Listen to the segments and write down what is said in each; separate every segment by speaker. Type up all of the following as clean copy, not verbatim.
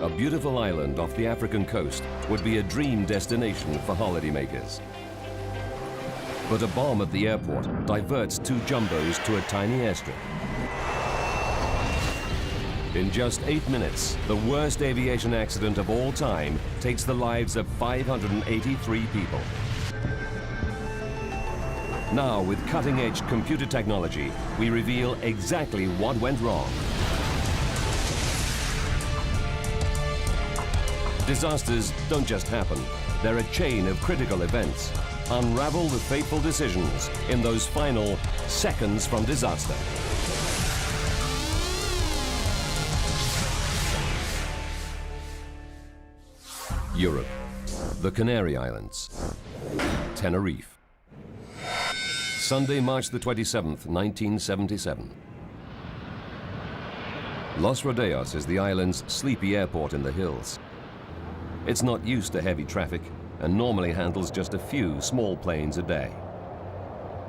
Speaker 1: a beautiful island off the African coast, would be a dream destination for holidaymakers. But a bomb at the airport diverts two jumbos to a tiny airstrip. In just 8 minutes, the worst aviation accident of all time takes the lives of 583 people. Now, with cutting-edge computer technology, we reveal exactly what went wrong. Disasters don't just happen. They're a chain of critical events. Unravel the fateful decisions in those final seconds from disaster. Europe, the Canary Islands, Tenerife. Sunday, March the 27th, 1977. Los Rodeos is the island's sleepy airport in the hills. It's not used to heavy traffic and normally handles just a few small planes a day.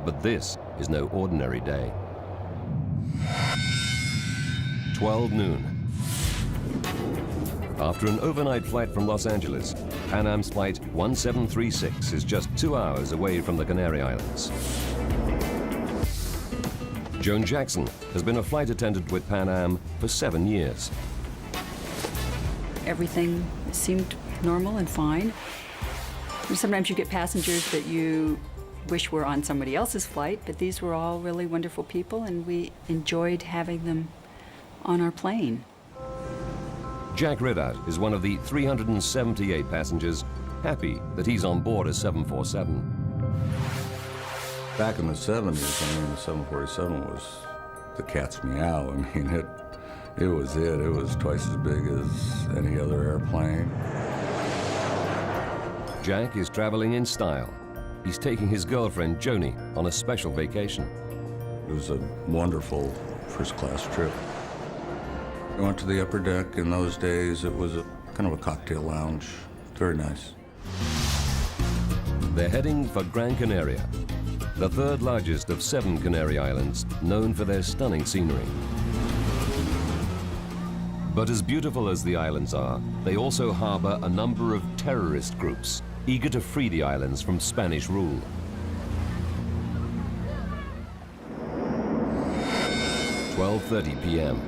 Speaker 1: But this is no ordinary day. 12 noon. After an overnight flight from Los Angeles, Pan Am's Flight 1736 is just 2 hours away from the Canary Islands. Joan Jackson has been a flight attendant with Pan Am for 7 years.
Speaker 2: Everything seemed normal and fine. Sometimes you get passengers that you wish were on somebody else's flight, but these were all really wonderful people, and we enjoyed having them on our plane.
Speaker 1: Jack Ridout is one of the 378 passengers happy that he's on board a 747.
Speaker 3: Back in the 70s, I mean, the 747 was the cat's meow. I mean, it was it. It was twice as big as any other airplane.
Speaker 1: Jack is traveling in style. He's taking his girlfriend, Joni, on a special vacation.
Speaker 3: It was a wonderful first-class trip. We went to the upper deck. In those days, it was kind of a cocktail lounge. Very nice.
Speaker 1: They're heading for Gran Canaria, the third largest of 7 Canary Islands, known for their stunning scenery. But as beautiful as the islands are, they also harbor a number of terrorist groups, eager to free the islands from Spanish rule. "12:30 p.m.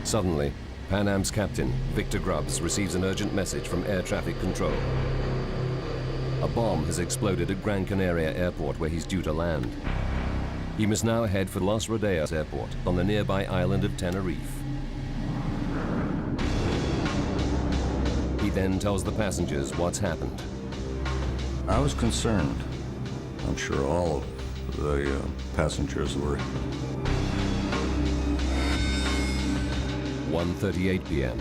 Speaker 1: Suddenly, Pan Am's captain, Victor Grubbs, receives an urgent message from air traffic control. A bomb has exploded at Gran Canaria Airport, where he's due to land. He must now head for Los Rodeos Airport on the nearby island of Tenerife. He then tells the passengers what's happened.
Speaker 3: I was concerned. I'm sure all of the passengers were.
Speaker 1: 1:38 p.m.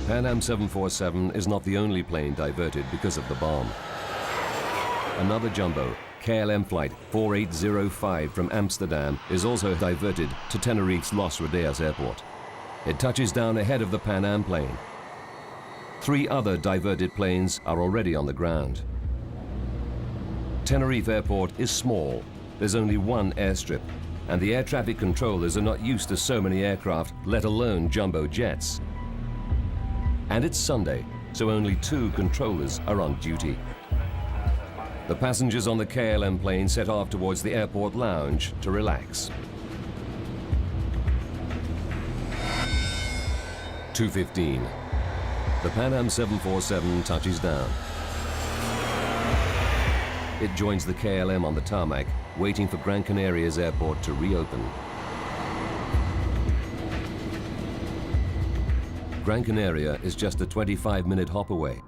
Speaker 1: Pan Am 747 is not the only plane diverted because of the bomb. Another jumbo, KLM Flight 4805 from Amsterdam, is also diverted to Tenerife's Los Rodeos Airport. It touches down ahead of the Pan Am plane. 3 other diverted planes are already on the ground. Tenerife Airport is small. There's only one airstrip, and the air traffic controllers are not used to so many aircraft, let alone jumbo jets. And it's Sunday, so only 2 controllers are on duty. The passengers on the KLM plane set off towards the airport lounge to relax. 2:15. The Pan Am 747 touches down. It joins the KLM on the tarmac, waiting for Gran Canaria's airport to reopen. Gran Canaria is just a 25-minute hop away,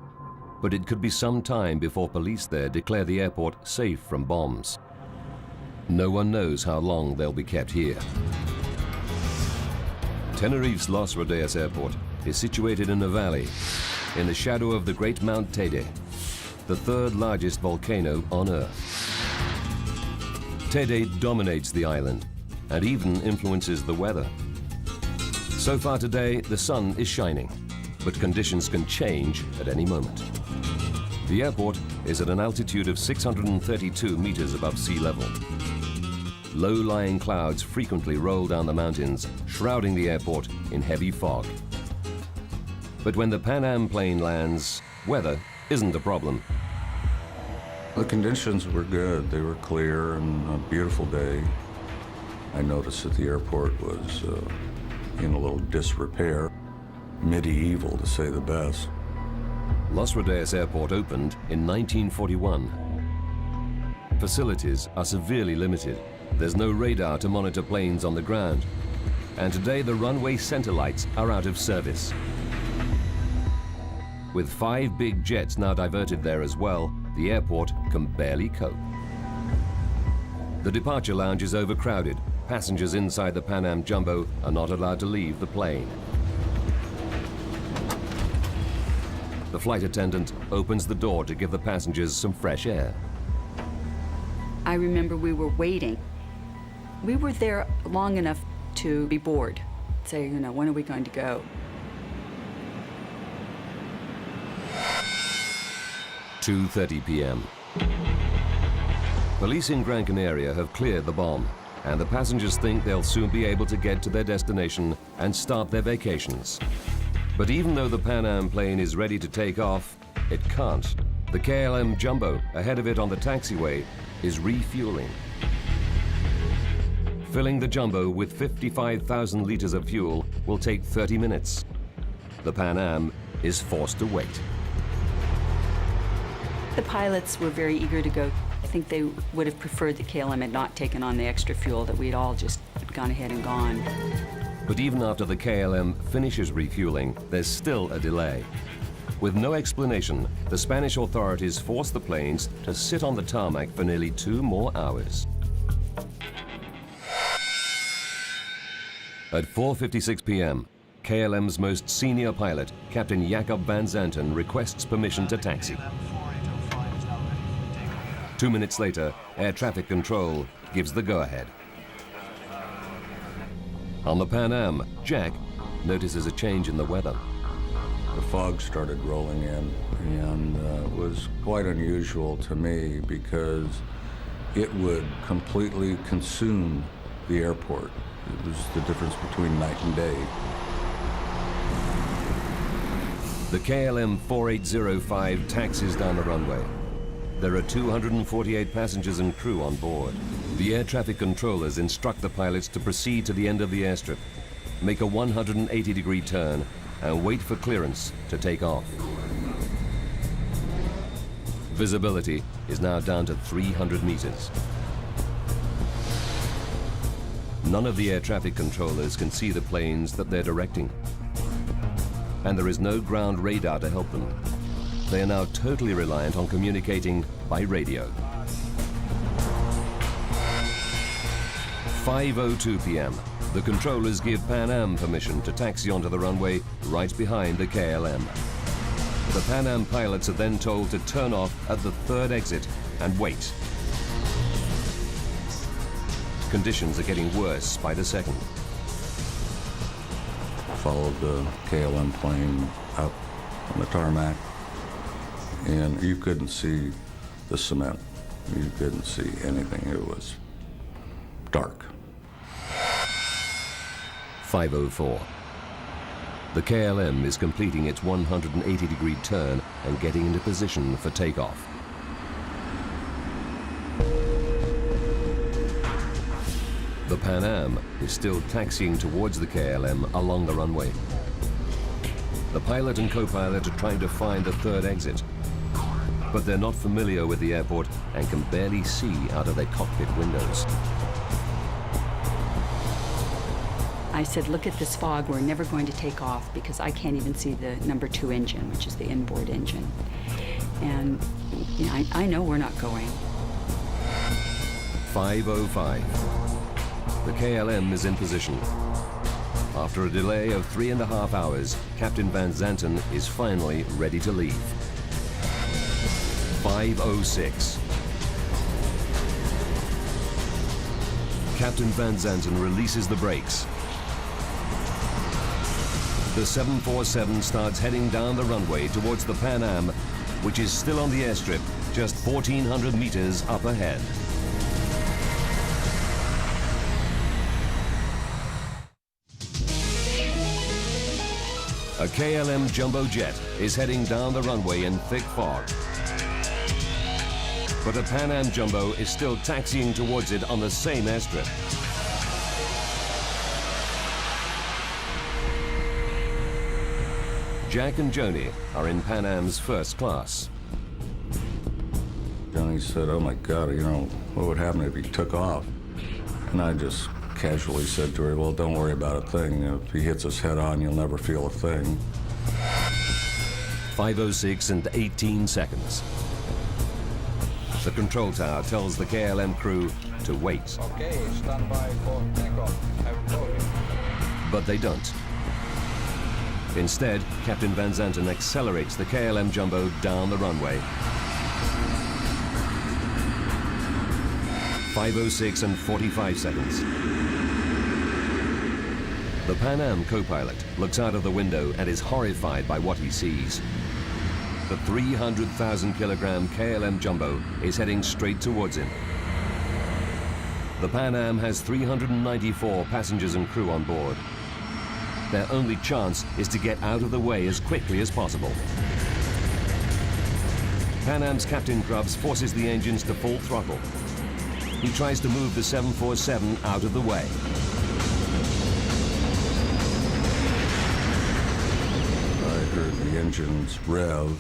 Speaker 1: but it could be some time before police there declare the airport safe from bombs. No one knows how long they'll be kept here. Tenerife's Los Rodeos Airport is situated in a valley, in the shadow of the great Mount Teide, the 3rd largest volcano on Earth. Teide dominates the island and even influences the weather. So far today, the sun is shining, but conditions can change at any moment. The airport is at an altitude of 632 meters above sea level. Low-lying clouds frequently roll down the mountains, shrouding the airport in heavy fog. But when the Pan Am plane lands, weather isn't a problem.
Speaker 3: The conditions were good. They were clear and a beautiful day. I noticed that the airport was in a little disrepair, medieval to say the best.
Speaker 1: Los Rodeos Airport opened in 1941. Facilities are severely limited. There's no radar to monitor planes on the ground. And today the runway center lights are out of service. With 5 big jets now diverted there as well, the airport can barely cope. The departure lounge is overcrowded. Passengers inside the Pan Am Jumbo are not allowed to leave the plane. The flight attendant opens the door to give the passengers some fresh air.
Speaker 2: I remember we were waiting. We were there long enough to be bored. Say, when are we going to go?
Speaker 1: 2:30 p.m. Police in Gran Canaria have cleared the bomb, and the passengers think they'll soon be able to get to their destination and start their vacations. But even though the Pan Am plane is ready to take off, it can't. The KLM Jumbo, ahead of it on the taxiway, is refueling. Filling the Jumbo with 55,000 liters of fuel will take 30 minutes. The Pan Am is forced to wait.
Speaker 2: The pilots were very eager to go. I think they would have preferred the KLM had not taken on the extra fuel, that we'd all just gone ahead and gone.
Speaker 1: But even after the KLM finishes refueling, there's still a delay. With no explanation, the Spanish authorities force the planes to sit on the tarmac for nearly 2 more hours. At 4:56 p.m., KLM's most senior pilot, Captain Jacob van Zanten, requests permission to taxi. 2 minutes later, air traffic control gives the go-ahead. On the Pan Am, Jack notices a change in the weather.
Speaker 3: The fog started rolling in, and it was quite unusual to me because it would completely consume the airport. It was the difference between night and day.
Speaker 1: The KLM 4805 taxis down the runway. There are 248 passengers and crew on board. The air traffic controllers instruct the pilots to proceed to the end of the airstrip, make a 180-degree turn, and wait for clearance to take off. Visibility is now down to 300 meters. None of the air traffic controllers can see the planes that they're directing. And there is no ground radar to help them. They are now totally reliant on communicating by radio. 5:02 p.m. The controllers give Pan Am permission to taxi onto the runway right behind the KLM. The Pan Am pilots are then told to turn off at the 3rd exit and wait. Conditions are getting worse by the second.
Speaker 3: Followed the KLM plane up on the tarmac, and you couldn't see the cement. You couldn't see anything. It was dark.
Speaker 1: 5:04. The KLM is completing its 180-degree turn and getting into position for takeoff. The Pan Am is still taxiing towards the KLM along the runway. The pilot and co-pilot are trying to find the 3rd exit, but they're not familiar with the airport and can barely see out of their cockpit windows.
Speaker 2: I said, look at this fog, we're never going to take off because I can't even see the number 2 engine, which is the inboard engine. And I know we're not going.
Speaker 1: 5:05. The KLM is in position. After a delay of 3.5 hours, Captain Van Zanten is finally ready to leave. 5:06. Captain Van Zanten releases the brakes. The 747 starts heading down the runway towards the Pan Am, which is still on the airstrip, just 1,400 meters up ahead. A KLM jumbo jet is heading down the runway in thick fog. But a Pan Am jumbo is still taxiing towards it on the same airstrip. Jack and Joni are in Pan Am's first class.
Speaker 3: Johnny said, "Oh my God, you know, what would happen if he took off?" And I just casually said to her, "Well, don't worry about a thing. If he hits us head on, you'll never feel a thing."
Speaker 1: 5:06 and 18 seconds. The control tower tells the KLM crew to wait.
Speaker 4: Okay, stand by for takeoff. I've told you.
Speaker 1: But they don't. Instead, Captain Van Zanten accelerates the KLM jumbo down the runway. 5:06 and 45 seconds. The Pan Am co-pilot looks out of the window and is horrified by what he sees. The 300,000 kilogram KLM jumbo is heading straight towards him. The Pan Am has 394 passengers and crew on board. Their only chance is to get out of the way as quickly as possible. Pan Am's Captain Grubbs forces the engines to full throttle. He tries to move the 747 out of the way.
Speaker 3: I heard the engines rev,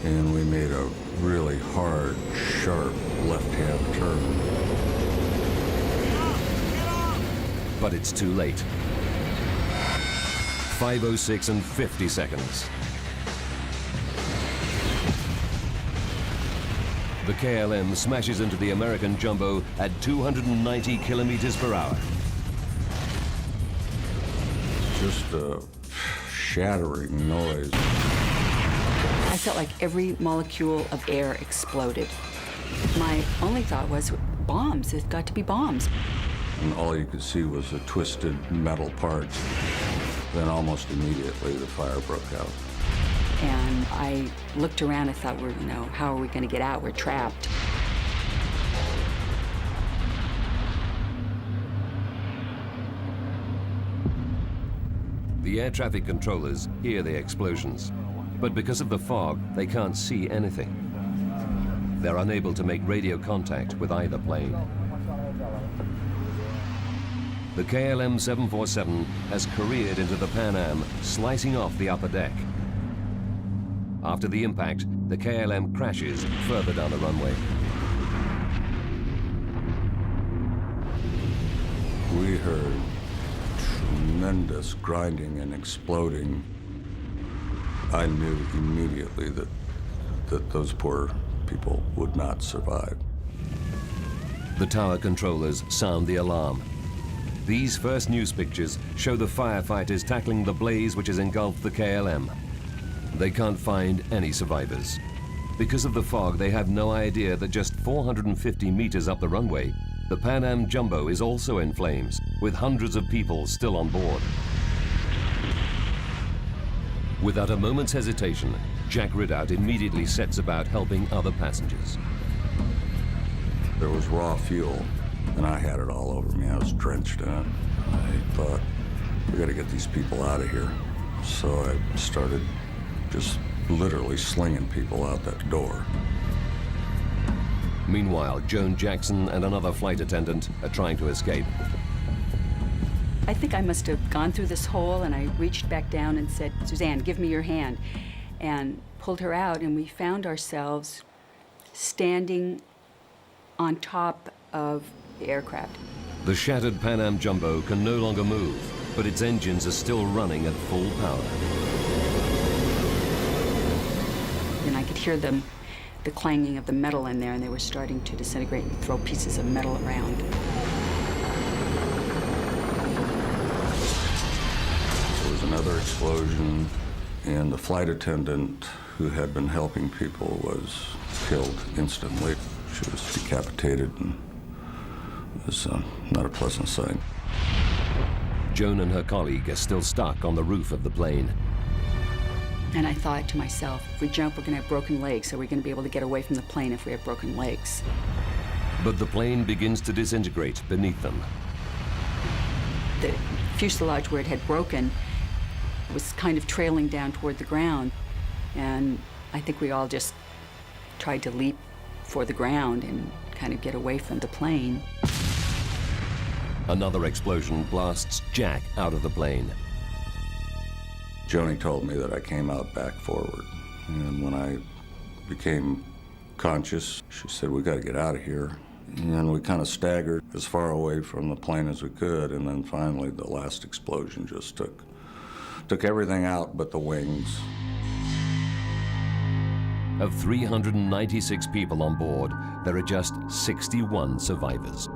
Speaker 3: and we made a really hard, sharp left-hand turn.
Speaker 1: But it's too late. 5:06 and 50 seconds. The KLM smashes into the American jumbo at 290 kilometers per hour.
Speaker 3: Just a shattering noise.
Speaker 2: I felt like every molecule of air exploded. My only thought was, bombs, it's got to be bombs.
Speaker 3: And all you could see was the twisted metal parts. Then almost immediately the fire broke out.
Speaker 2: And I looked around and thought, how are we going to get out? We're trapped.
Speaker 1: The air traffic controllers hear the explosions, but because of the fog, they can't see anything. They're unable to make radio contact with either plane. The KLM 747 has careered into the Pan Am, slicing off the upper deck. After the impact, the KLM crashes further down the runway.
Speaker 3: We heard tremendous grinding and exploding. I knew immediately that those poor people would not survive.
Speaker 1: The tower controllers sound the alarm. These first news pictures show the firefighters tackling the blaze which has engulfed the KLM. They can't find any survivors. Because of the fog, they have no idea that just 450 meters up the runway, the Pan Am jumbo is also in flames, with hundreds of people still on board. Without a moment's hesitation, Jack Ridout immediately sets about helping other passengers.
Speaker 3: There was raw fuel, and I had it all over me. I was drenched in it. I thought, we gotta get these people out of here. So I started just literally slinging people out that door.
Speaker 1: Meanwhile, Joan Jackson and another flight attendant are trying to escape.
Speaker 2: I think I must have gone through this hole, and I reached back down and said, "Suzanne, give me your hand," and pulled her out, and we found ourselves standing on top of the aircraft.
Speaker 1: The shattered Pan Am jumbo can no longer move, but its engines are still running at full power.
Speaker 2: And I could hear the clanging of the metal in there, and they were starting to disintegrate and throw pieces of metal around.
Speaker 3: There was another explosion, and the flight attendant who had been helping people was killed instantly. She was decapitated, and it was not a pleasant sight.
Speaker 1: Joan and her colleague are still stuck on the roof of the plane.
Speaker 2: And I thought to myself, if we jump, we're going to have broken legs, so we're going to be able to get away from the plane if we have broken legs.
Speaker 1: But the plane begins to disintegrate beneath them.
Speaker 2: The fuselage where it had broken was kind of trailing down toward the ground. And I think we all just tried to leap for the ground and kind of get away from the plane.
Speaker 1: Another explosion blasts Jack out of the plane.
Speaker 3: Joni told me that I came out back forward. And when I became conscious, she said, "We got to get out of here." And we kind of staggered as far away from the plane as we could. And then finally, the last explosion just took everything out but the wings.
Speaker 1: Of 396 people on board, there are just 61 survivors.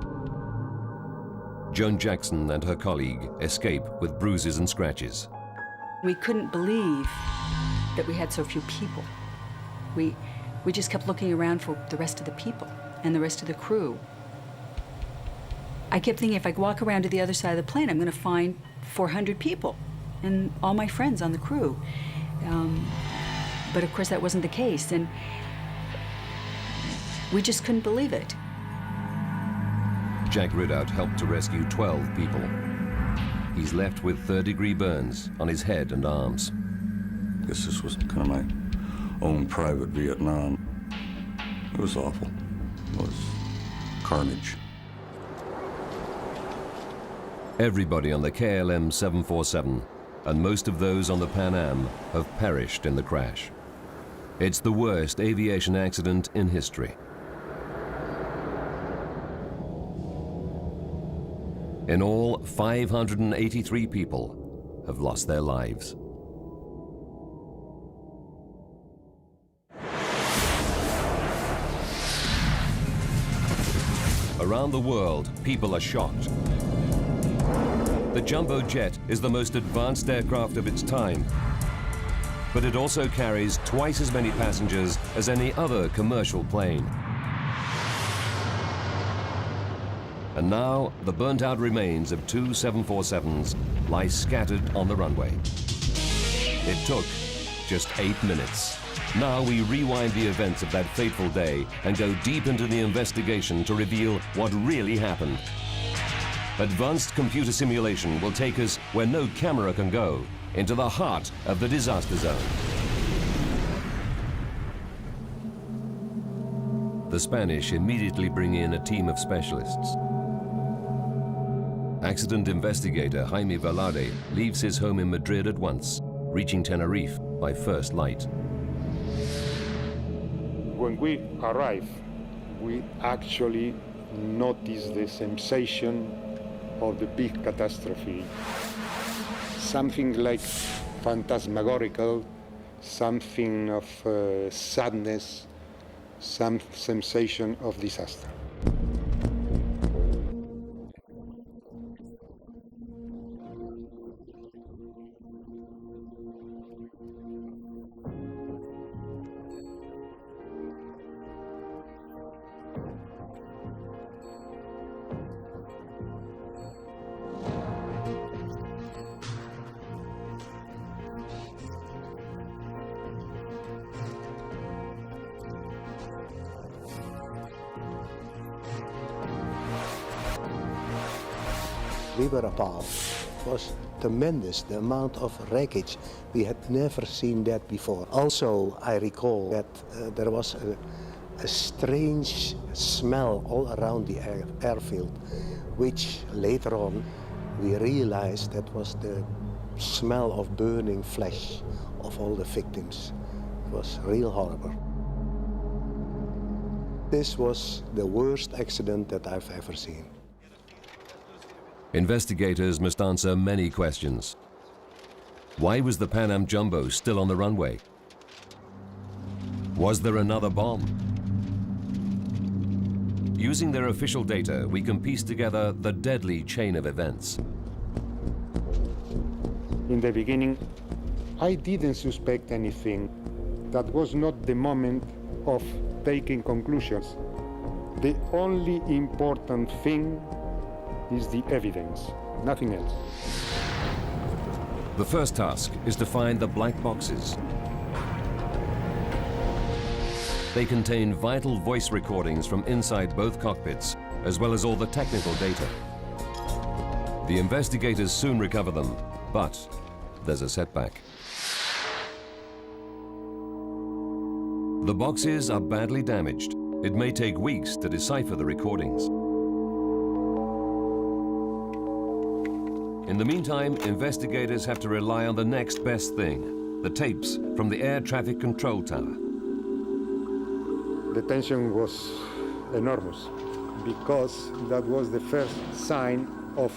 Speaker 1: Joan Jackson and her colleague escape with bruises and scratches.
Speaker 2: We couldn't believe that we had so few people. We just kept looking around for the rest of the people and the rest of the crew. I kept thinking, if I walk around to the other side of the plane, I'm going to find 400 people and all my friends on the crew. But of course, that wasn't the case, and we just couldn't believe it.
Speaker 1: Jack Ridout helped to rescue 12 people. He's left with third-degree burns on his head and arms.
Speaker 3: I guess this was kind of my own private Vietnam. It was awful. It was carnage.
Speaker 1: Everybody on the KLM 747 and most of those on the Pan Am have perished in the crash. It's the worst aviation accident in history. In all, 583 people have lost their lives. Around the world, people are shocked. The jumbo jet is the most advanced aircraft of its time, but it also carries twice as many passengers as any other commercial plane. And now, the burnt-out remains of two 747s lie scattered on the runway. It took just 8 minutes. Now we rewind the events of that fateful day and go deep into the investigation to reveal what really happened. Advanced computer simulation will take us where no camera can go, into the heart of the disaster zone. The Spanish immediately bring in a team of specialists. Accident investigator Jaime Velarde leaves his home in Madrid at once, reaching Tenerife by first light.
Speaker 5: When we arrived, we actually noticed the sensation of the big catastrophe. Something like phantasmagorical, something of sadness, some sensation of disaster.
Speaker 6: We were appalled. It was tremendous, the amount of wreckage. We had never seen that before. Also, I recall that there was a strange smell all around the airfield, which later on we realized that was the smell of burning flesh of all the victims. It was real horrible. This was the worst accident that I've ever seen.
Speaker 1: Investigators must answer many questions. Why was the Pan Am Jumbo still on the runway? Was there another bomb? Using their official data, we can piece together the deadly chain of events.
Speaker 5: In the beginning, I didn't suspect anything. That was not the moment of taking conclusions. The only important thing is the evidence, nothing else.
Speaker 1: The first task is to find the black boxes. They contain vital voice recordings from inside both cockpits, as well as all the technical data. The investigators soon recover them, but there's a setback. The boxes are badly damaged. It may take weeks to decipher the recordings. In the meantime, investigators have to rely on the next best thing, the tapes from the air traffic control tower.
Speaker 5: The tension was enormous because that was the first sign of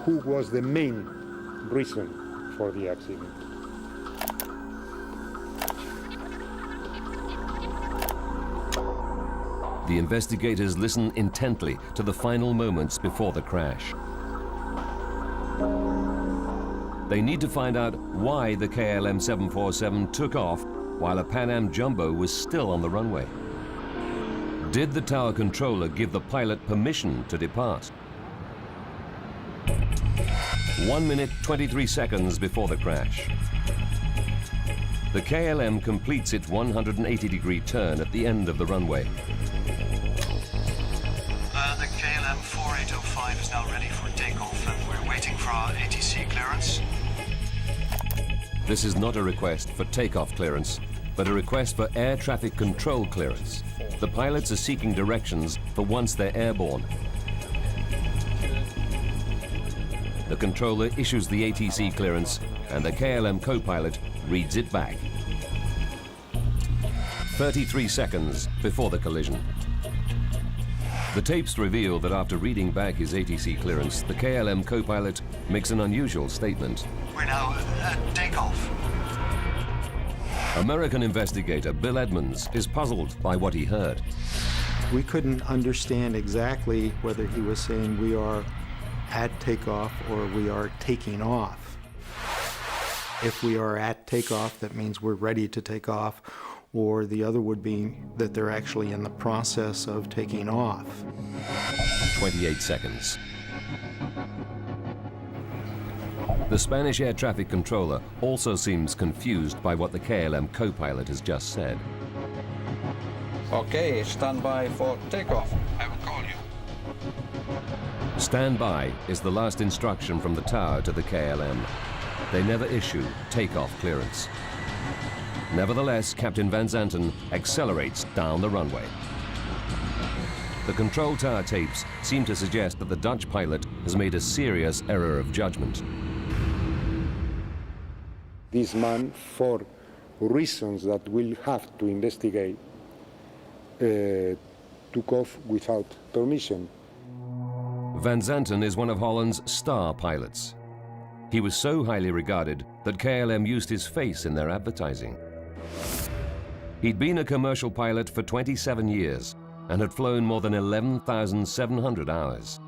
Speaker 5: who was the main reason for the accident.
Speaker 1: The investigators listen intently to the final moments before the crash. They need to find out why the KLM 747 took off while a Pan Am Jumbo was still on the runway. Did the tower controller give the pilot permission to depart? 1 minute, 23 seconds before the crash. The KLM completes its 180-degree turn at the end of the runway.
Speaker 7: The KLM 4805 is now ready for takeoff and we're waiting for our ATC clearance.
Speaker 1: This is not a request for takeoff clearance, but a request for air traffic control clearance. The pilots are seeking directions for once they're airborne. The controller issues the ATC clearance and the KLM co-pilot reads it back. 33 seconds before the collision. The tapes reveal that after reading back his ATC clearance, the KLM co-pilot makes an unusual statement.
Speaker 7: We're now at takeoff.
Speaker 1: American investigator Bill Edmonds is puzzled by what he heard.
Speaker 8: We couldn't understand exactly whether he was saying we are at takeoff or we are taking off. If we are at takeoff, that means we're ready to take off, or the other would be that they're actually in the process of taking off.
Speaker 1: 28 seconds. The Spanish air traffic controller also seems confused by what the KLM co-pilot has just said.
Speaker 4: Okay, stand by for takeoff. I will call you.
Speaker 1: Stand by is the last instruction from the tower to the KLM. They never issue takeoff clearance. Nevertheless, Captain Van Zanten accelerates down the runway. The control tower tapes seem to suggest that the Dutch pilot has made a serious error of judgment.
Speaker 5: This man, for reasons that we'll have to investigate, took off without permission.
Speaker 1: Van Zanten is one of Holland's star pilots. He was so highly regarded that KLM used his face in their advertising. He'd been a commercial pilot for 27 years and had flown more than 11,700 hours.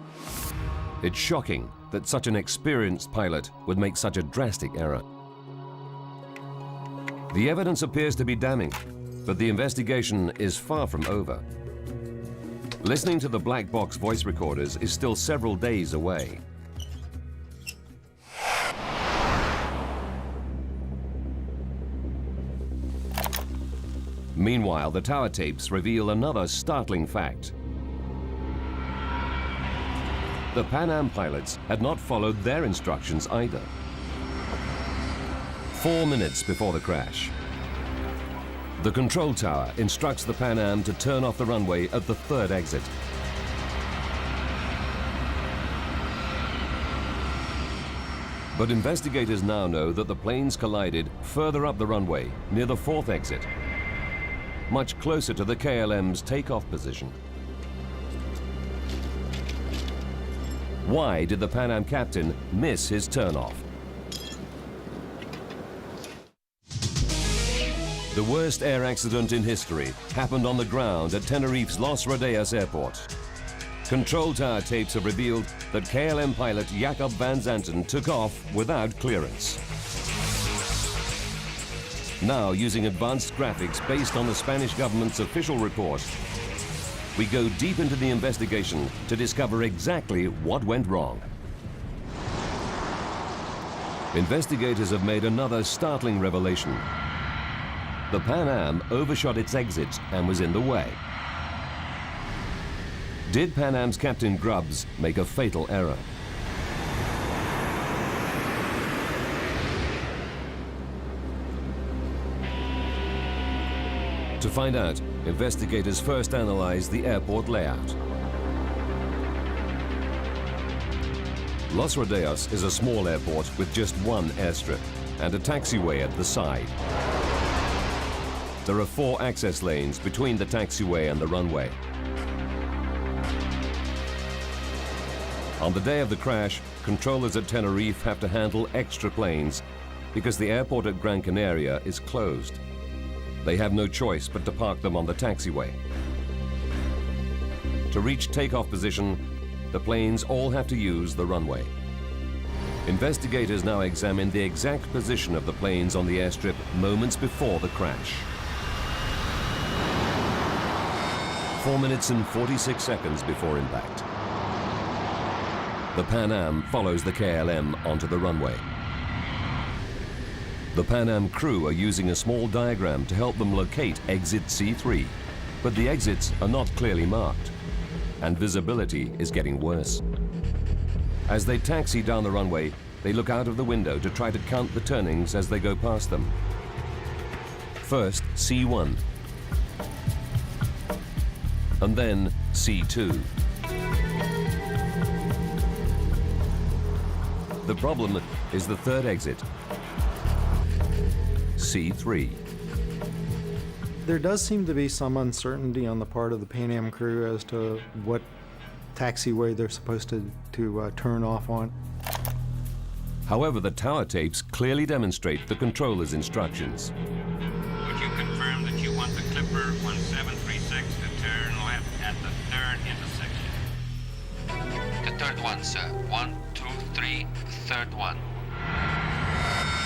Speaker 1: It's shocking that such an experienced pilot would make such a drastic error. The evidence appears to be damning, but the investigation is far from over. Listening to the black box voice recorders is still several days away. Meanwhile, the tower tapes reveal another startling fact. The Pan Am pilots had not followed their instructions either. 4 minutes before the crash, the control tower instructs the Pan Am to turn off the runway at the third exit. But investigators now know that the planes collided further up the runway, near the fourth exit, much closer to the KLM's takeoff position. Why did the Pan Am captain miss his turnoff? The worst air accident in history happened on the ground at Tenerife's Los Rodeos Airport. Control tower tapes have revealed that KLM pilot Jacob Van Zanten took off without clearance. Now, using advanced graphics based on the Spanish government's official report, we go deep into the investigation to discover exactly what went wrong. Investigators have made another startling revelation. The Pan Am overshot its exit and was in the way. Did Pan Am's Captain Grubbs make a fatal error? To find out, investigators first analyzed the airport layout. Los Rodeos is a small airport with just one airstrip and a taxiway at the side. There are 4 access lanes between the taxiway and the runway. On the day of the crash, controllers at Tenerife have to handle extra planes because the airport at Gran Canaria is closed. They have no choice but to park them on the taxiway. To reach takeoff position, the planes all have to use the runway. Investigators now examine the exact position of the planes on the airstrip moments before the crash. 4 minutes and 46 seconds before impact. The Pan Am follows the KLM onto the runway. The Pan Am crew are using a small diagram to help them locate exit C3, but the exits are not clearly marked, and visibility is getting worse. As they taxi down the runway, they look out of the window to try to count the turnings as they go past them. First, C1, and then C2. The problem is the third exit, C3.
Speaker 8: There does seem to be some uncertainty on the part of the Pan Am crew as to what taxiway they're supposed to turn off on.
Speaker 1: However, the tower tapes clearly demonstrate the controller's instructions.
Speaker 9: Would you confirm that you want the Clipper 1736 to turn left at the third intersection?
Speaker 10: The third one, sir. 1, 2, 3, third one.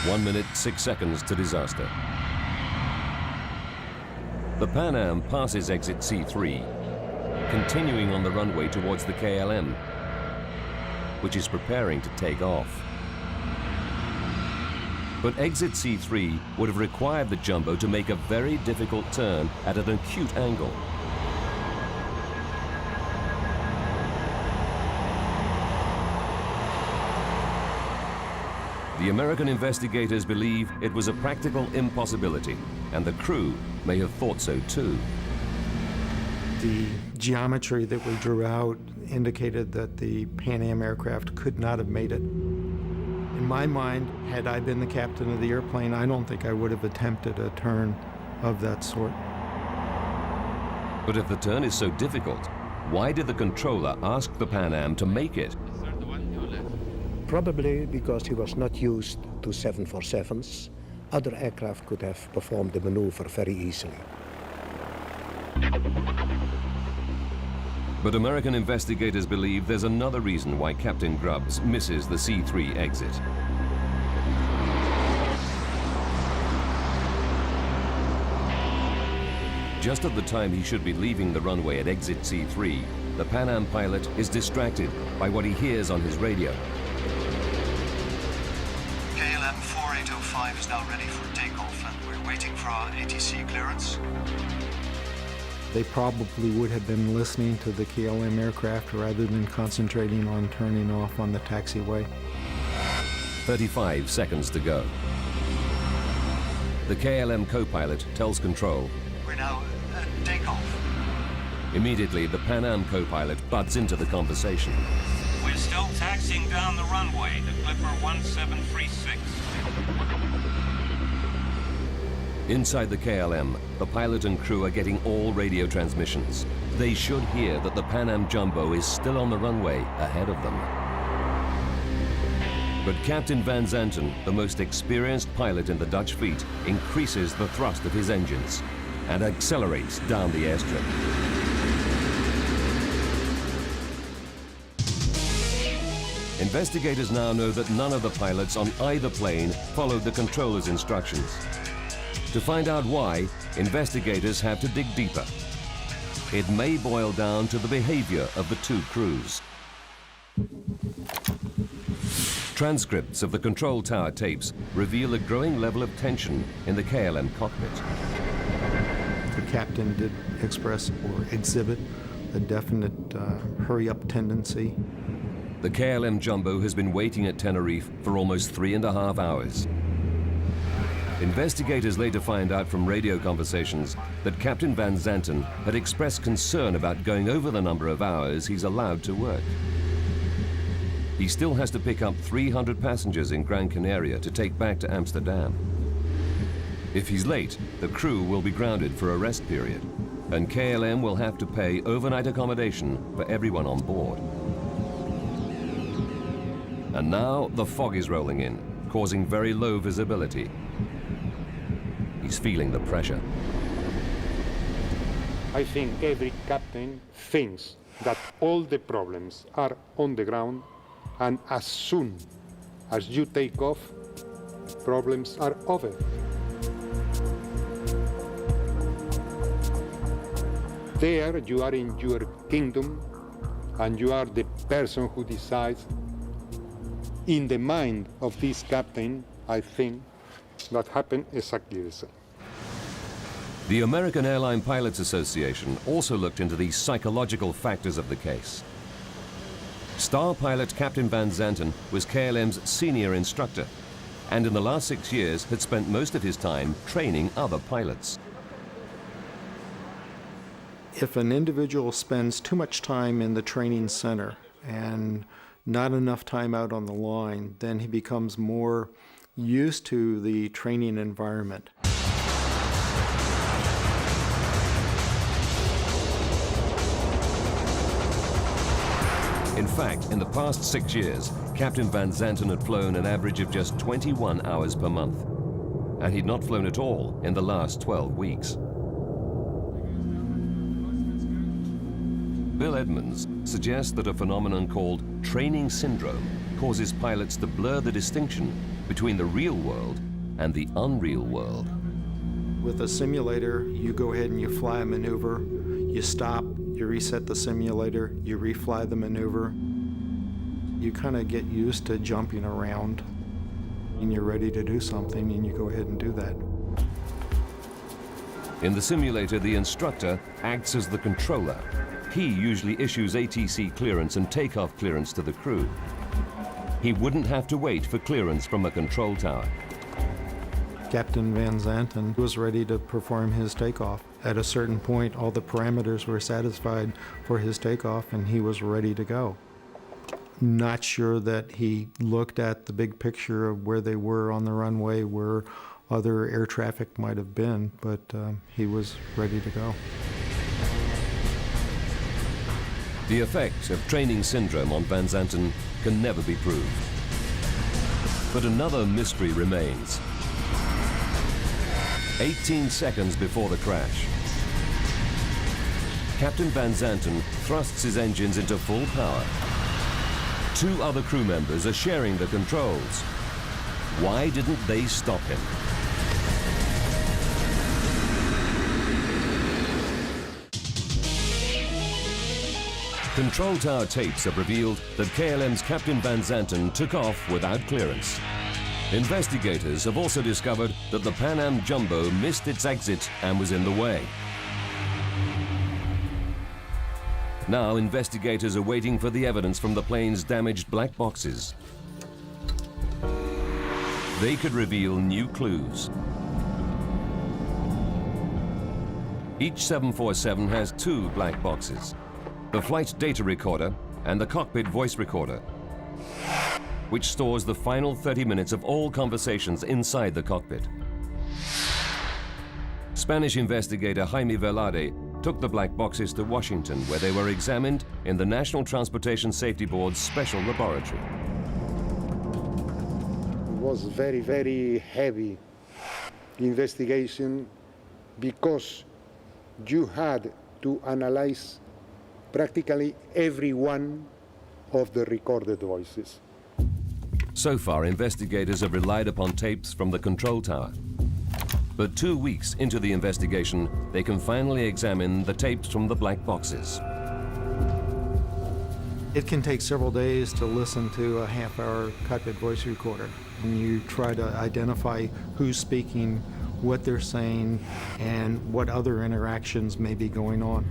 Speaker 1: 1 minute, 6 seconds to disaster. The Pan Am passes exit C3, continuing on the runway towards the KLM, which is preparing to take off. But exit C3 would have required the jumbo to make a very difficult turn at an acute angle. The American investigators believe it was a practical impossibility, and the crew may have thought so too.
Speaker 8: The geometry that we drew out indicated that the Pan Am aircraft could not have made it. In my mind, had I been the captain of the airplane, I don't think I would have attempted a turn of that sort.
Speaker 1: But if the turn is so difficult, why did the controller ask the Pan Am to make it?
Speaker 6: Probably because he was not used to 747s. Other aircraft could have performed the maneuver very easily.
Speaker 1: But American investigators believe there's another reason why Captain Grubbs misses the C3 exit. Just at the time he should be leaving the runway at exit C3, the Pan Am pilot is distracted by what he hears on his radio.
Speaker 7: KLM 4805 is now ready for takeoff and we're waiting for our ATC clearance.
Speaker 8: They probably would have been listening to the KLM aircraft rather than concentrating on turning off on the taxiway.
Speaker 1: 35 seconds to go. The KLM co-pilot tells control.
Speaker 7: We're now at takeoff.
Speaker 1: Immediately, the Pan Am co-pilot butts into the conversation.
Speaker 9: We're still taxiing down the runway, the Clipper 1736.
Speaker 1: Inside the KLM, the pilot and crew are getting all radio transmissions. They should hear that the Pan Am Jumbo is still on the runway ahead of them. But Captain Van Zanten, the most experienced pilot in the Dutch fleet, increases the thrust of his engines and accelerates down the airstrip. Investigators now know that none of the pilots on either plane followed the controller's instructions. To find out why, investigators have to dig deeper. It may boil down to the behavior of the two crews. Transcripts of the control tower tapes reveal a growing level of tension in the KLM cockpit.
Speaker 8: The captain did express or exhibit a definite hurry-up tendency.
Speaker 1: The KLM Jumbo has been waiting at Tenerife for almost 3.5 hours. Investigators later find out from radio conversations that Captain Van Zanten had expressed concern about going over the number of hours he's allowed to work. He still has to pick up 300 passengers in Gran Canaria to take back to Amsterdam. If he's late, the crew will be grounded for a rest period, and KLM will have to pay overnight accommodation for everyone on board. And now the fog is rolling in, causing very low visibility. He's feeling the pressure.
Speaker 5: I think every captain thinks that all the problems are on the ground, and as soon as you take off, problems are over. There you are in your kingdom, and you are the person who decides. In the mind of this captain, I think that happened exactly the same.
Speaker 1: The American Airline Pilots Association also looked into the psychological factors of the case. Star pilot Captain Van Zanten was KLM's senior instructor, and in the last 6 years had spent most of his time training other pilots.
Speaker 8: If an individual spends too much time in the training center and not enough time out on the line, then he becomes more used to the training environment.
Speaker 1: In fact, in the past 6 years, Captain Van Zanten had flown an average of just 21 hours per month, and he'd not flown at all in the last 12 weeks. Bill Edmonds suggests that a phenomenon called training syndrome causes pilots to blur the distinction between the real world and the unreal world.
Speaker 8: With a simulator, you go ahead and you fly a maneuver, you stop, you reset the simulator, you refly the maneuver. You kind of get used to jumping around, and you're ready to do something, and you go ahead and do that.
Speaker 1: In the simulator, the instructor acts as the controller. He usually issues ATC clearance and takeoff clearance to the crew. He wouldn't have to wait for clearance from a control tower.
Speaker 8: Captain Van Zanten was ready to perform his takeoff. At a certain point, all the parameters were satisfied for his takeoff, and he was ready to go. Not sure that he looked at the big picture of where they were on the runway, where other air traffic might have been, but he was ready to go.
Speaker 1: The effect of training syndrome on Van Zanten can never be proved. But another mystery remains. 18 seconds before the crash, Captain Van Zanten thrusts his engines into full power. 2 other crew members are sharing the controls. Why didn't they stop him? Control tower tapes have revealed that KLM's Captain Van Zanten took off without clearance. Investigators have also discovered that the Pan Am Jumbo missed its exit and was in the way. Now investigators are waiting for the evidence from the plane's damaged black boxes. They could reveal new clues. Each 747 has 2 black boxes: the flight data recorder and the cockpit voice recorder, which stores the final 30 minutes of all conversations inside the cockpit. Spanish investigator Jaime Velarde took the black boxes to Washington, where they were examined in the National Transportation Safety Board's special laboratory.
Speaker 5: It was very, very heavy investigation because you had to analyze practically every one of the recorded voices.
Speaker 1: So far, investigators have relied upon tapes from the control tower. But 2 weeks into the investigation, they can finally examine the tapes from the black boxes.
Speaker 8: It can take several days to listen to a half-hour cockpit voice recorder, and you try to identify who's speaking, what they're saying, and what other interactions may be going on.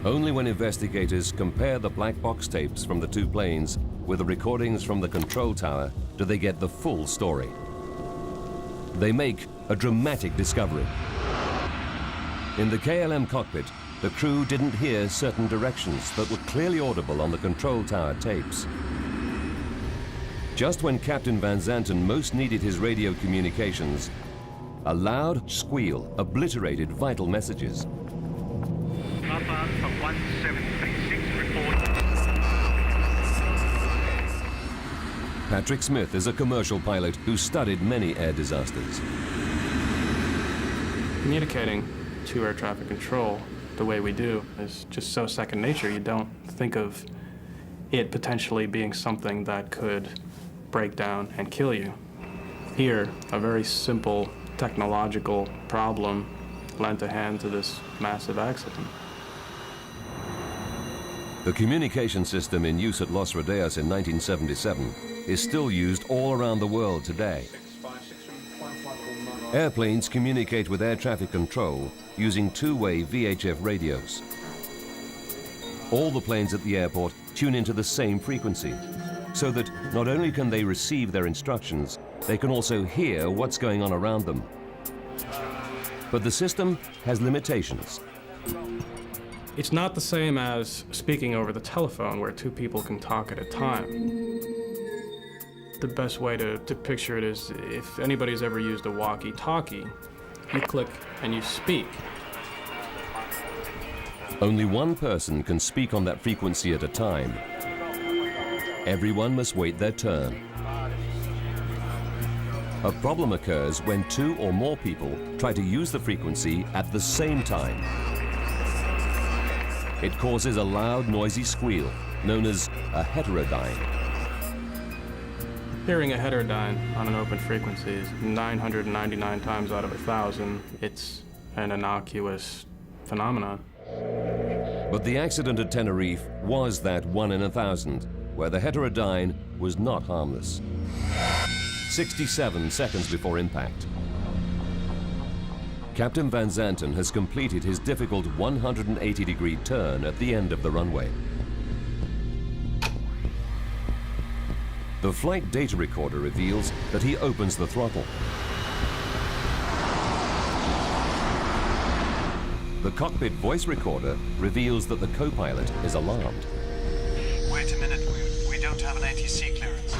Speaker 1: Only when investigators compare the black box tapes from the 2 planes with the recordings from the control tower do they get the full story. They make a dramatic discovery. In the KLM cockpit, the crew didn't hear certain directions that were clearly audible on the control tower tapes. Just when Captain Van Zanten most needed his radio communications, a loud squeal obliterated vital messages.
Speaker 7: Papa for 1736 report.
Speaker 1: Patrick Smith is a commercial pilot who studied many air disasters.
Speaker 11: Communicating to air traffic control the way we do is just so second nature. You don't think of it potentially being something that could break down and kill you. Here, a very simple technological problem lent a hand to this massive accident.
Speaker 1: The communication system in use at Los Rodeos in 1977 is still used all around the world today. Airplanes communicate with air traffic control using two-way VHF radios. All the planes at the airport tune into the same frequency, so that not only can they receive their instructions, they can also hear what's going on around them. But the system has limitations.
Speaker 11: It's not the same as speaking over the telephone where two people can talk at a time. The best way to picture it is if anybody's ever used a walkie-talkie, you click and you speak.
Speaker 1: Only one person can speak on that frequency at a time. Everyone must wait their turn. A problem occurs when two or more people try to use the frequency at the same time. It causes a loud, noisy squeal, known as a heterodyne.
Speaker 11: Hearing a heterodyne on an open frequency is 999 times out of 1,000. It's an innocuous phenomenon.
Speaker 1: But the accident at Tenerife was that 1 in 1,000, where the heterodyne was not harmless. 67 seconds before impact. Captain Van Zanten has completed his difficult 180-degree turn at the end of the runway. The flight data recorder reveals that he opens the throttle. The cockpit voice recorder reveals that the co-pilot is alarmed.
Speaker 7: Wait a minute, we don't have an ATC clearance.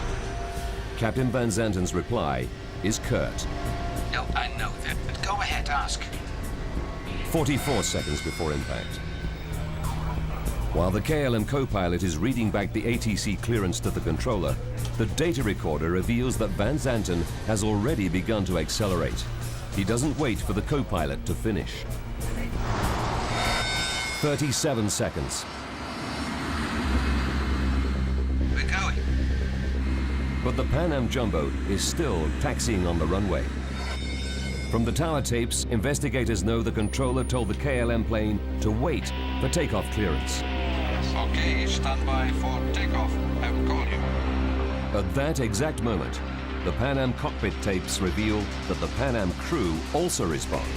Speaker 1: Captain Van Zanten's reply is curt.
Speaker 10: No, I know that, but go ahead, ask.
Speaker 1: 44 seconds before impact. While the KLM co-pilot is reading back the ATC clearance to the controller, the data recorder reveals that Van Zanten has already begun to accelerate. He doesn't wait for the co-pilot to finish. 37 seconds.
Speaker 10: We're going.
Speaker 1: But the Pan Am Jumbo is still taxiing on the runway. From the tower tapes, investigators know the controller told the KLM plane to wait for takeoff clearance.
Speaker 4: Okay, stand by for takeoff. I will call you.
Speaker 1: At that exact moment, the Pan Am cockpit tapes reveal that the Pan Am crew also respond.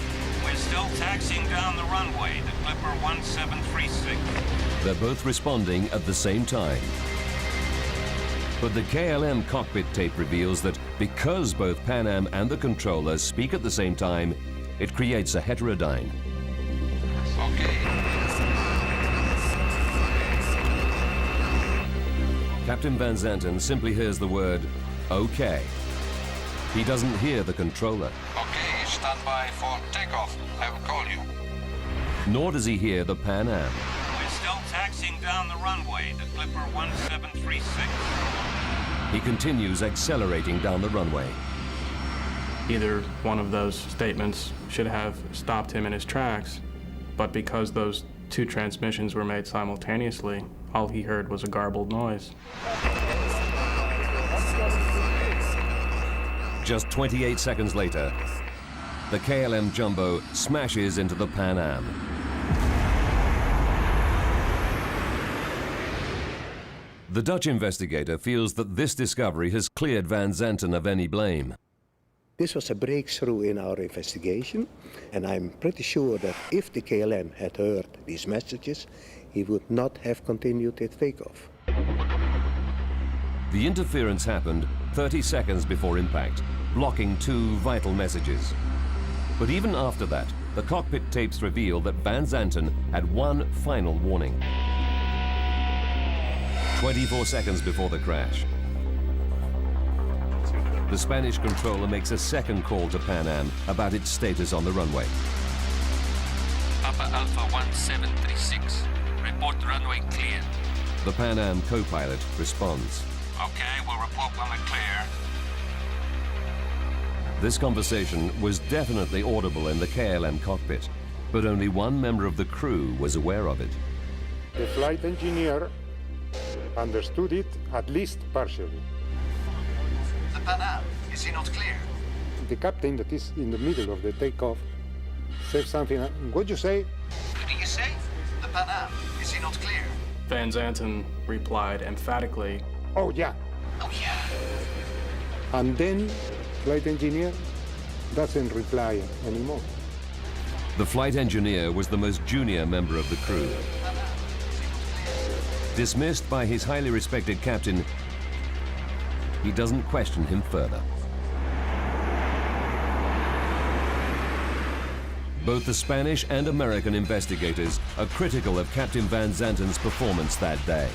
Speaker 9: We're still taxiing down the runway, the Clipper 1736.
Speaker 1: They're both responding at the same time. But the KLM cockpit tape reveals that because both Pan Am and the controller speak at the same time, it creates a heterodyne.
Speaker 4: Okay.
Speaker 1: Captain Van Zanten simply hears the word, "okay." He doesn't hear the controller.
Speaker 4: Okay, stand by for takeoff. I will call you.
Speaker 1: Nor does he hear the Pan Am.
Speaker 9: We're still taxiing down the runway, the Clipper 1736.
Speaker 1: He continues accelerating down the runway.
Speaker 11: Either one of those statements should have stopped him in his tracks, but because those two transmissions were made simultaneously, all he heard was a garbled noise.
Speaker 1: Just 28 seconds later, the KLM Jumbo smashes into the Pan Am. The Dutch investigator feels that this discovery has cleared Van Zanten of any blame.
Speaker 6: This was a breakthrough in our investigation, and I'm pretty sure that if the KLM had heard these messages, he would not have continued its takeoff.
Speaker 1: The interference happened 30 seconds before impact, blocking 2 vital messages. But even after that, the cockpit tapes reveal that Van Zanten had one final warning. 24 seconds before the crash, the Spanish controller makes a second call to Pan Am about its status on the runway.
Speaker 10: Papa Alpha 1736. Report runway cleared.
Speaker 1: The Pan Am co-pilot responds.
Speaker 9: Okay, we'll report when we're clear.
Speaker 1: This conversation was definitely audible in the KLM cockpit, but only one member of the crew was aware of it.
Speaker 5: The flight engineer understood it, at least partially.
Speaker 7: The Pan Am, is he not clear?
Speaker 5: The captain that is in the middle of the takeoff said something. What you say?
Speaker 7: What do you say? The Pan Am, is he not clear?
Speaker 11: Van Zanten replied emphatically,
Speaker 5: Oh, yeah.
Speaker 7: Oh, yeah.
Speaker 5: And then flight engineer doesn't reply anymore.
Speaker 1: The flight engineer was the most junior member of the crew. Dismissed by his highly respected captain, he doesn't question him further. Both the Spanish and American investigators are critical of Captain Van Zanten's performance that day.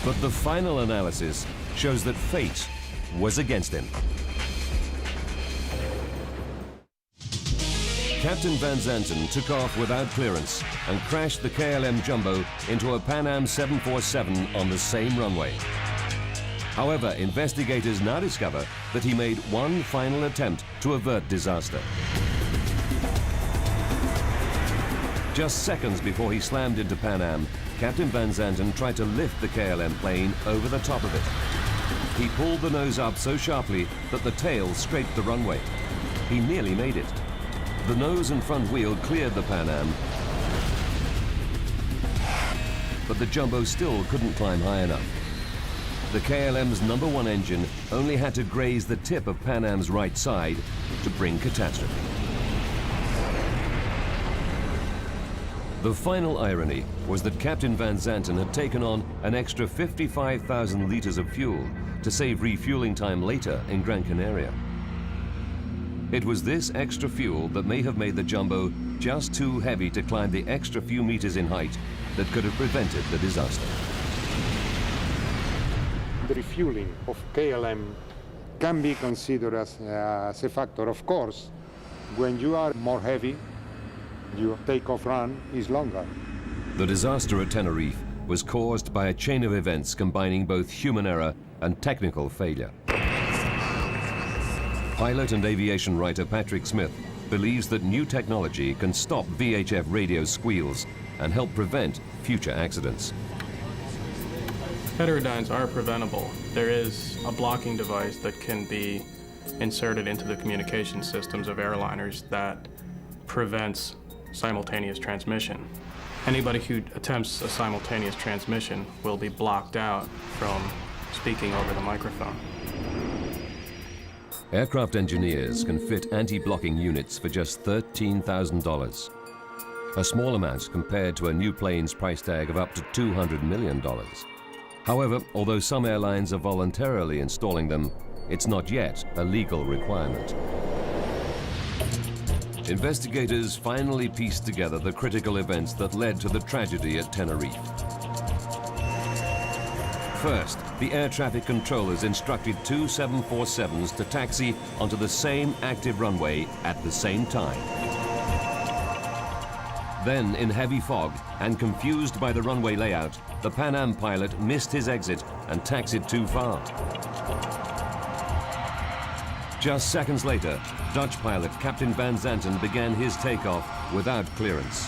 Speaker 1: But the final analysis shows that fate was against him. Captain Van Zanten took off without clearance and crashed the KLM Jumbo into a Pan Am 747 on the same runway. However, investigators now discover that he made one final attempt to avert disaster. Just seconds before he slammed into Pan Am, Captain Van Zanten tried to lift the KLM plane over the top of it. He pulled the nose up so sharply that the tail scraped the runway. He nearly made it. The nose and front wheel cleared the Pan Am, but the Jumbo still couldn't climb high enough. The KLM's #1 engine only had to graze the tip of Pan Am's right side to bring catastrophe. The final irony was that Captain Van Zanten had taken on an extra 55,000 liters of fuel to save refueling time later in Gran Canaria. It was this extra fuel that may have made the Jumbo just too heavy to climb the extra few meters in height that could have prevented the disaster.
Speaker 5: The refueling of KLM can be considered as a factor. Of course, when you are more heavy, your takeoff run is longer.
Speaker 1: The disaster at Tenerife was caused by a chain of events combining both human error and technical failure. Pilot and aviation writer Patrick Smith believes that new technology can stop VHF radio squeals and help prevent future accidents.
Speaker 11: heterodynes are preventable. There is a blocking device that can be inserted into the communication systems of airliners that prevents simultaneous transmission. Anybody who attempts a simultaneous transmission will be blocked out from speaking over the microphone.
Speaker 1: Aircraft engineers can fit anti-blocking units for just $13,000. A small amount compared to a new plane's price tag of up to $200 million. However, although some airlines are voluntarily installing them, it's not yet a legal requirement. Investigators finally pieced together the critical events that led to the tragedy at Tenerife. First, the air traffic controllers instructed two 747s to taxi onto the same active runway at the same time. Then, in heavy fog and confused by the runway layout, the Pan Am pilot missed his exit and taxied too far. Just seconds later, Dutch pilot Captain Van Zanten began his takeoff without clearance.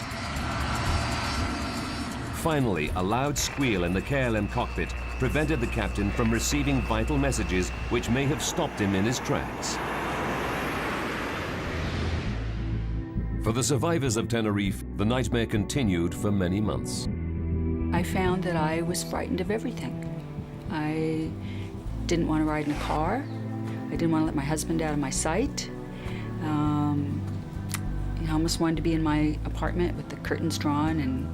Speaker 1: Finally, a loud squeal in the KLM cockpit prevented the captain from receiving vital messages which may have stopped him in his tracks. For the survivors of Tenerife, the nightmare continued for many months.
Speaker 2: I found that I was frightened of everything. I didn't want to ride in a car. I didn't want to let my husband out of my sight. I almost wanted to be in my apartment with the curtains drawn and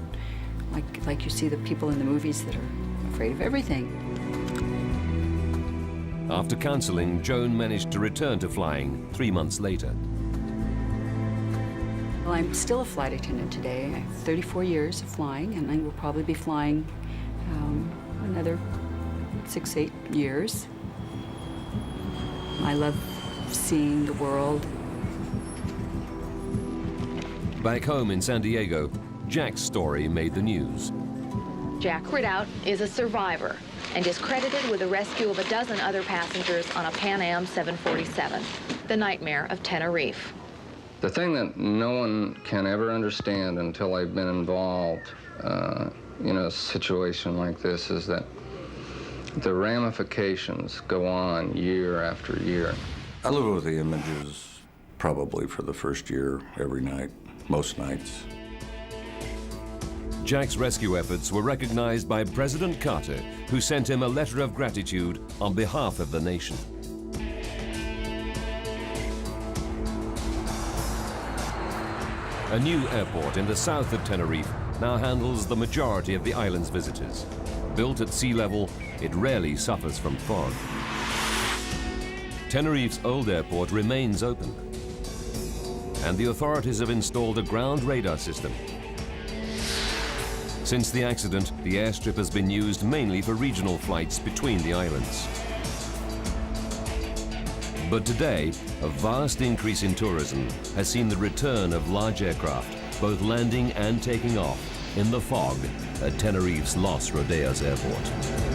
Speaker 2: like you see the people in the movies that are afraid of everything.
Speaker 1: After counseling, Joan managed to return to flying 3 months later.
Speaker 2: Well, I'm still a flight attendant today. I have 34 years of flying, and I will probably be flying another 6-8 years. I love seeing the world.
Speaker 1: Back home in San Diego, Jack's story made the news.
Speaker 12: Jack Ridout is a survivor and is credited with the rescue of a dozen other passengers on a Pan Am 747, the nightmare of Tenerife.
Speaker 3: The thing that no one can ever understand until I've been involved in a situation like this is that the ramifications go on year after year. I live with the images probably for the first year, every night, most nights.
Speaker 1: Jack's rescue efforts were recognized by President Carter, who sent him a letter of gratitude on behalf of the nation. A new airport in the south of Tenerife now handles the majority of the island's visitors. Built at sea level, it rarely suffers from fog. Tenerife's old airport remains open, and the authorities have installed a ground radar system. Since the accident, the airstrip has been used mainly for regional flights between the islands. But today, a vast increase in tourism has seen the return of large aircraft, both landing and taking off in the fog at Tenerife's Los Rodeos Airport.